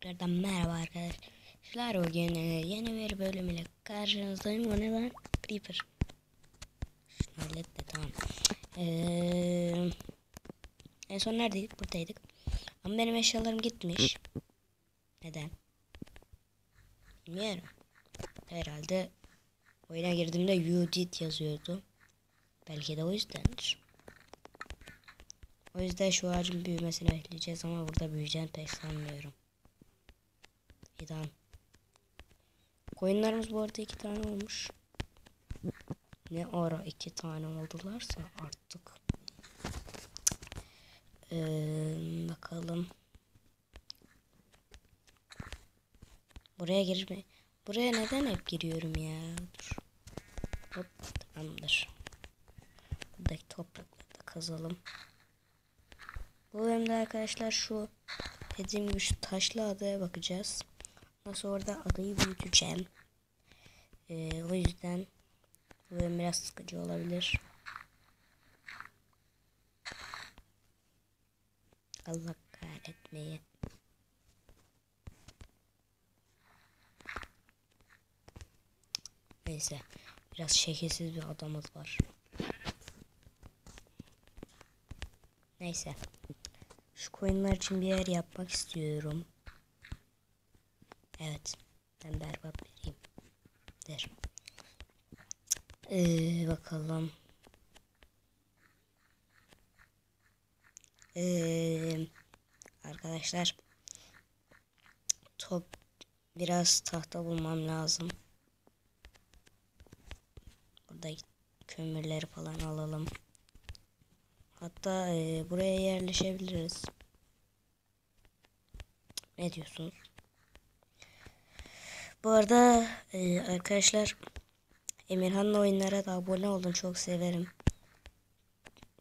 Tekrardan merhaba arkadaşlar. Bugün yeni bir bölüm ile karşınızdayım. O ne lan? Creeper. Şunu hallet de tamam. En son neredeydik? Buradaydık. Ama benim eşyalarım gitmiş. Neden? Bilmiyorum. Herhalde oyuna girdiğimde you did yazıyordu. Belki de o yüzdendir. O yüzden şu ağacın büyümesini bekleyeceğiz ama burada büyüyeceğini pek sanmıyorum. Fidan. Koyunlarımız bu arada 2 tane olmuş. Ne ara 2 tane oldularsa artık. Bakalım. Buraya girme. Buraya neden hep giriyorum ya? Dur. Hop, tamamdır. Buradaki toprakları da kazalım. Bu bölümde arkadaşlar şu dediğim gibi şu taşlı adaya bakacağız. Nasıl orada adayı büyüteceğim. O yüzden bu bölüm biraz sıkıcı olabilir. Allah kahretmeyi. Neyse. Biraz şekilsiz bir adamız var. Neyse. Şu koyunlar için bir yer yapmak istiyorum. Evet. Ben berbat biriyim. Der. Bakalım. Arkadaşlar. Biraz tahta bulmam lazım. Burada kömürleri falan alalım. Hatta buraya yerleşebiliriz. Ne diyorsunuz? Bu arada arkadaşlar Emirhan'la oyunlara da abone olun. Çok severim.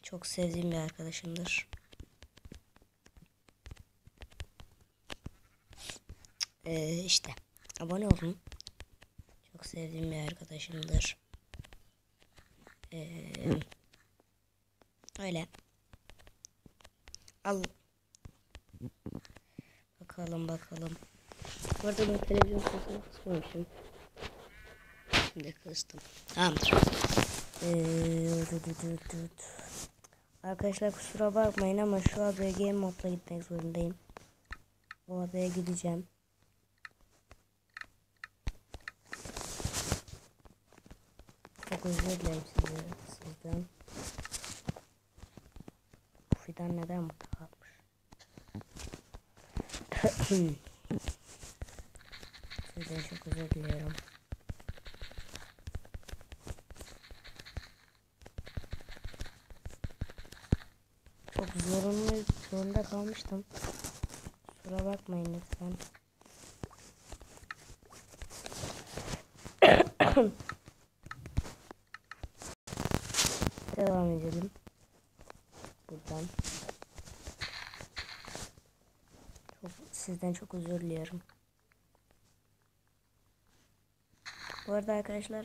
Çok sevdiğim bir arkadaşımdır. İşte abone olun. Çok sevdiğim bir arkadaşımdır. Öyle. Al. Bakalım. Bu arada ben televizyon sesini kısmamışım. Şimdi kıstım. Tamamdır. Arkadaşlar kusura bakmayın ama şu adaya game modla gitmek zorundayım. O adaya gideceğim. Çok özür dilerim sizden. Bu fidan neden burada kalmış? Sizden çok özür diliyorum. Çok zorunda kalmıştım. Kusura bakmayın lütfen. Devam edelim. Buradan. Sizden çok özür diliyorum. Bu arada arkadaşlar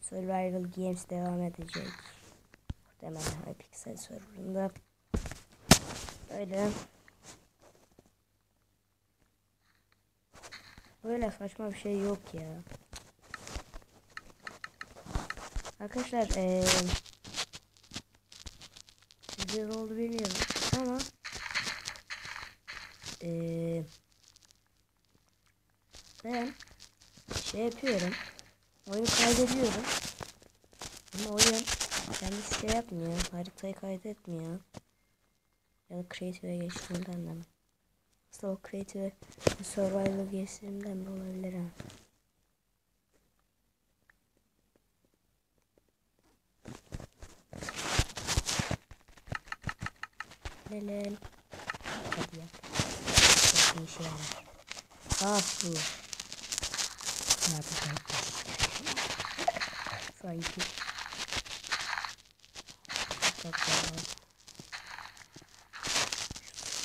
Survival Games devam edecek. Muhtemelen Hypixel serverında. Böyle saçma bir şey yok ya. Arkadaşlar güzel oldu bilmiyorum ama ben yapıyorum. Oyun kaydediyorum. Ama oyun kendisi şey yapmıyor. Haritayı kaydetmiyor. Ya da Creative'e geçtiğimden de mi? Aslında o Creative Survival geçtiğimden de olabilir ha. Lelen. Hadi yap. Çok iyi şey var. Ah bu. Ne yapacağım? Sanki.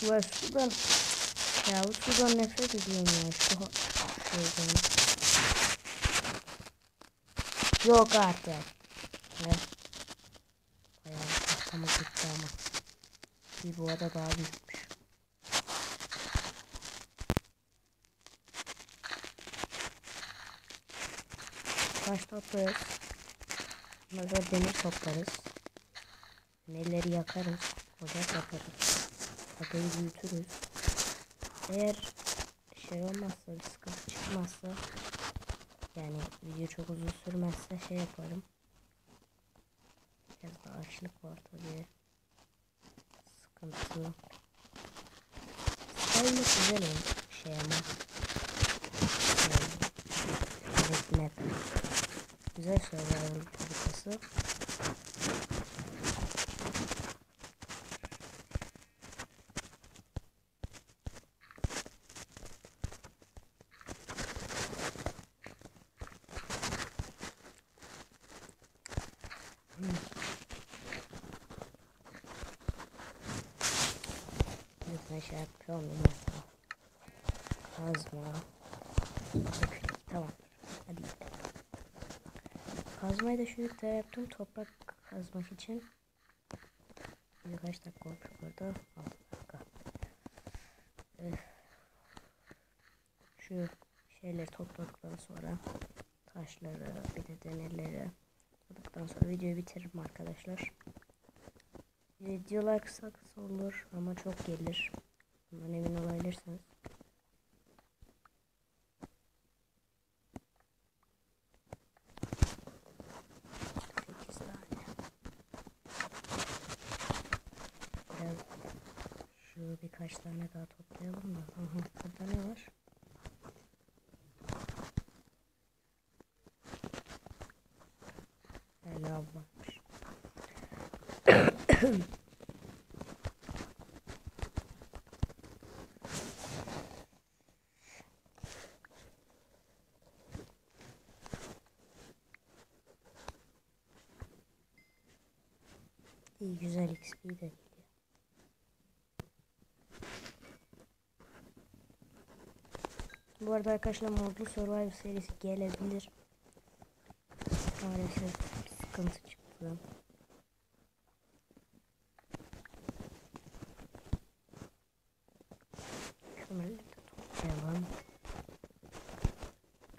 Bu sudan. Ya bu sudan nefret ediyorum ya. Şu şeyden. Yok artık. Ne? Bayağı kafamı gitti ama. Bir bu arada daha büyükmüş. taş toplarız. Ondan sonra demir toplarız. Demirleri yakarız. Ocak yaparız. Adayı büyütürüz. Eğer şey olmazsa, bir sıkıntı çıkmazsa, yani video çok uzun sürmezse şey yaparım. Biraz da açlık var tabii. Sıkıntılı. Skyrim güzel şey ama. Evet, map. Güzel survival haritası. Lütfen şey yapıyor muyum mesela? Kazma. Tamam. Hadi gidelim. Kazmayı da şu yükle yaptım. Toprak kazmak için. Birkaç dakika olmuş burada. 6 dakika. Şu şeyleri topladıktan sonra taşları, bir de demirleri topladıktan sonra videoyu bitiririm arkadaşlar. Videolar kısa kısa olur ama çok gelir. Bundan emin olabilirsiniz. Biraz şu birkaç tane daha toplayalım da. Aha, burada ne var? Ne varmış? İyi, güzel XP de geliyor. Bu arada arkadaşlar modlu Survivor serisi gelebilir. Maalesef sıkıntı çıktı. Şunları da toplayalım.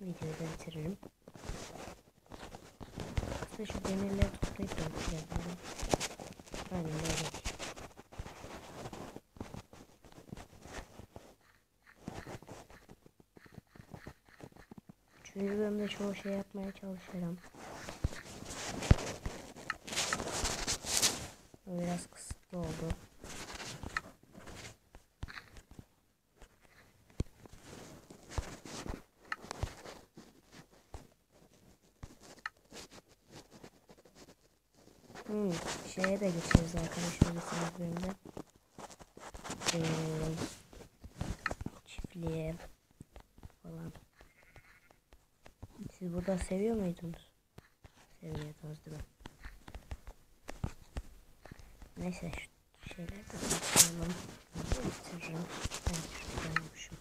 Videoyu da bitiririm. Aslında şu demirleri toplayıp da bitirebilirim. Aynen böyle. Üçüncü bölümde çoğu şey yapmaya çalışırım. O biraz kısıtlı oldu. Şeye de geçeriz arkadaşlar bir bölümde. Çiftliğe falan. Siz burada seviyor muydunuz? Sevmiyordunuz değil mi? Neyse şu şeyleri de bakalım. Bitiririm. Ben şuradaymışım.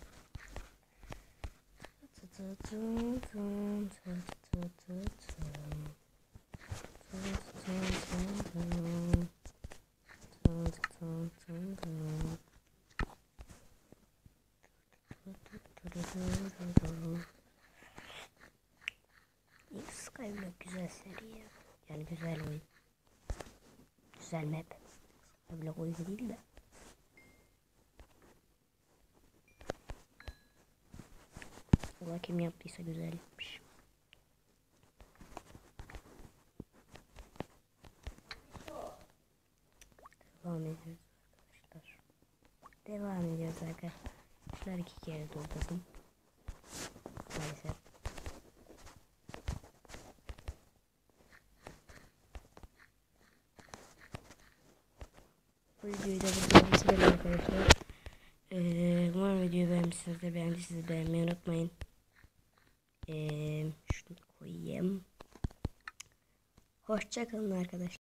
Skyblock güzel seri ya. Yani güzel oyun. Güzel map. Skyblock oyun değil de. Allah kim yaptıysa güzel yapmış. Devam ediyoruz arkadaşlar. Devam ediyoruz arkadaşlar. 2 kere doldurdum. Maalesef. Bu videoyu da burada bitirelim arkadaşlar. Umarım videoyu beğenmişsinizdir. Beğendiyseniz beğenmeyi unutmayın. Şunu koyayım. Hoşça kalın arkadaşlar.